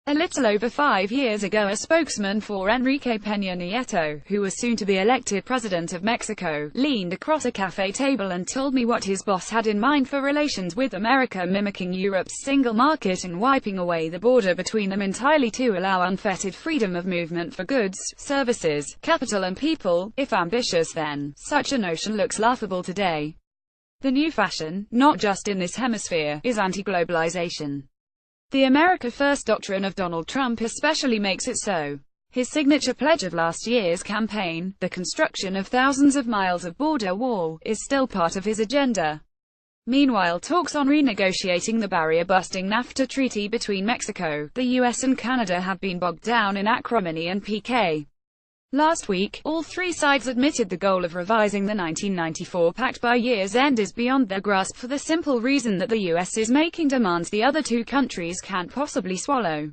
A little over 5 years ago, a spokesman for Enrique Peña Nieto, who was soon to be elected president of Mexico, leaned across a cafe table and told me what his boss had in mind for relations with America, mimicking Europe's single market and wiping away the border between them entirely to allow unfettered freedom of movement for goods, services, capital and people. If ambitious, then such a notion looks laughable today. The new fashion, not just in this hemisphere, is anti-globalization. The America First doctrine of Donald Trump especially makes it so. His signature pledge of last year's campaign, the construction of thousands of miles of border wall, is still part of his agenda. Meanwhile, talks on renegotiating the barrier-busting Nafta treaty between Mexico, the US and Canada have been bogged down in acrimony and pique. Last week, all three sides admitted the goal of revising the 1994 pact by year's end is beyond their grasp for the simple reason that the US is making demands the other two countries can't possibly swallow.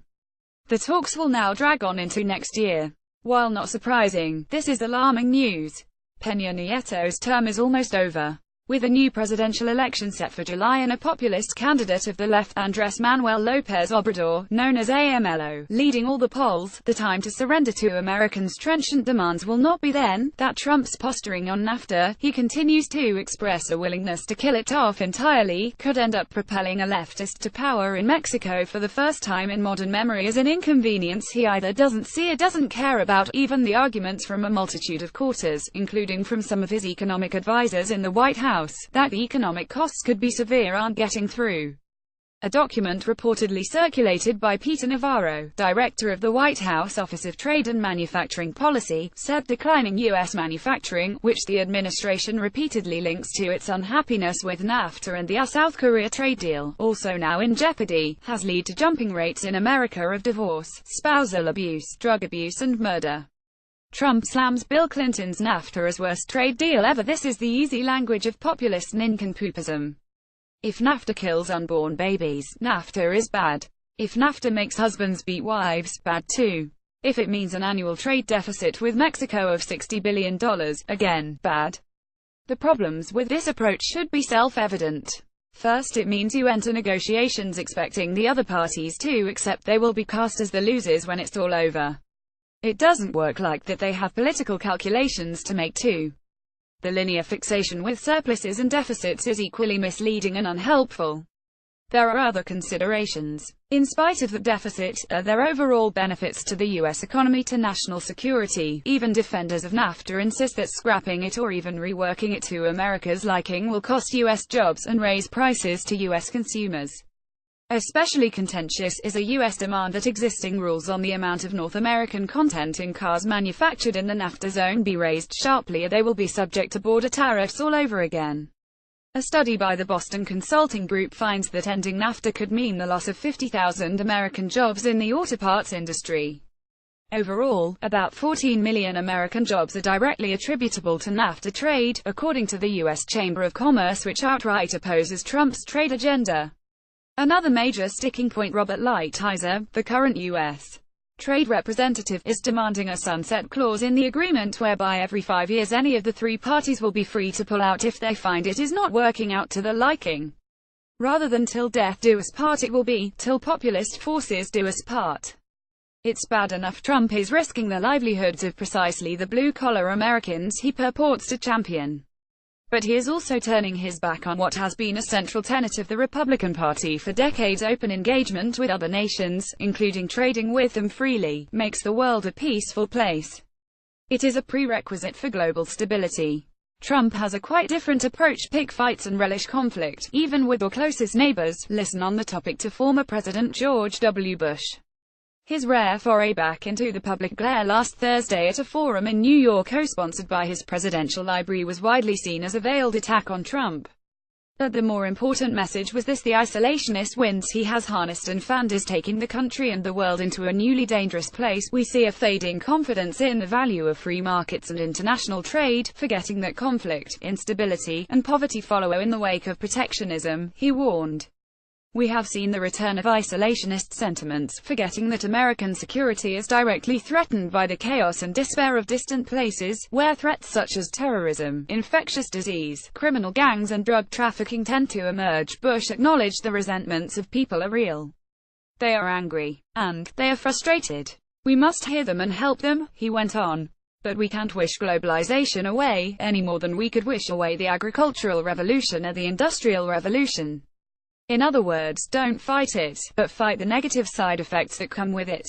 The talks will now drag on into next year. While not surprising, this is alarming news. Peña Nieto's term is almost over. With a new presidential election set for July and a populist candidate of the left, Andrés Manuel López Obrador, known as AMLO, leading all the polls, the time to surrender to Americans' trenchant demands will not be then. That Trump's posturing on Nafta, he continues to express a willingness to kill it off entirely, could end up propelling a leftist to power in Mexico for the first time in modern memory as an inconvenience he either doesn't see or doesn't care about. Even the arguments from a multitude of quarters, including from some of his economic advisors in the White House, that the economic costs could be severe, aren't getting through. A document reportedly circulated by Peter Navarro, director of the White House Office of Trade and Manufacturing Policy, said declining U.S. manufacturing, which the administration repeatedly links to its unhappiness with NAFTA and the South Korea trade deal, also now in jeopardy, has led to jumping rates in America of divorce, spousal abuse, drug abuse and murder. Trump slams Bill Clinton's NAFTA as worst trade deal ever. This is the easy language of populist nincompoopism. If NAFTA kills unborn babies, NAFTA is bad. If NAFTA makes husbands beat wives, bad too. If it means an annual trade deficit with Mexico of $60 billion, again, bad. The problems with this approach should be self-evident. First, it means you enter negotiations expecting the other parties to accept they will be cast as the losers when it's all over. It doesn't work like that. They have political calculations to make too. The linear fixation with surpluses and deficits is equally misleading and unhelpful. There are other considerations. In spite of the deficit, there are overall benefits to the U.S. economy, to national security. Even defenders of NAFTA insist that scrapping it or even reworking it to America's liking will cost U.S. jobs and raise prices to U.S. consumers. Especially contentious is a U.S. demand that existing rules on the amount of North American content in cars manufactured in the NAFTA zone be raised sharply, or they will be subject to border tariffs all over again. A study by the Boston Consulting Group finds that ending NAFTA could mean the loss of 50,000 American jobs in the auto parts industry. Overall, about 14 million American jobs are directly attributable to NAFTA trade, according to the U.S. Chamber of Commerce, which outright opposes Trump's trade agenda. Another major sticking point: Robert Lighthizer, the current U.S. Trade Representative, is demanding a sunset clause in the agreement whereby every 5 years any of the three parties will be free to pull out if they find it is not working out to their liking. Rather than till death do us part, it will be till populist forces do us part. It's bad enough Trump is risking the livelihoods of precisely the blue-collar Americans he purports to champion. But he is also turning his back on what has been a central tenet of the Republican Party for decades: open engagement with other nations, including trading with them freely, makes the world a peaceful place. It is a prerequisite for global stability. Trump has a quite different approach: pick fights and relish conflict, even with our closest neighbors. Listen on the topic to former President George W. Bush. His rare foray back into the public glare last Thursday at a forum in New York co-sponsored by his presidential library was widely seen as a veiled attack on Trump. But the more important message was this: the isolationist winds he has harnessed and fanned is taking the country and the world into a newly dangerous place. We see a fading confidence in the value of free markets and international trade, forgetting that conflict, instability, and poverty follow in the wake of protectionism, he warned. We have seen the return of isolationist sentiments, forgetting that American security is directly threatened by the chaos and despair of distant places, where threats such as terrorism, infectious disease, criminal gangs and drug trafficking tend to emerge. Bush acknowledged the resentments of people are real. They are angry. And they are frustrated. We must hear them and help them, he went on. But we can't wish globalization away, any more than we could wish away the agricultural revolution or the industrial revolution. In other words, don't fight it, but fight the negative side effects that come with it.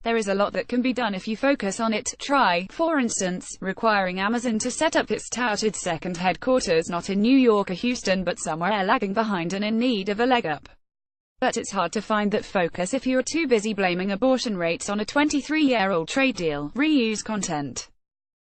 There is a lot that can be done if you focus on it. Try, for instance, requiring Amazon to set up its touted second headquarters not in New York or Houston but somewhere lagging behind and in need of a leg up. But it's hard to find that focus if you're too busy blaming abortion rates on a 23-year-old trade deal. Reuse content.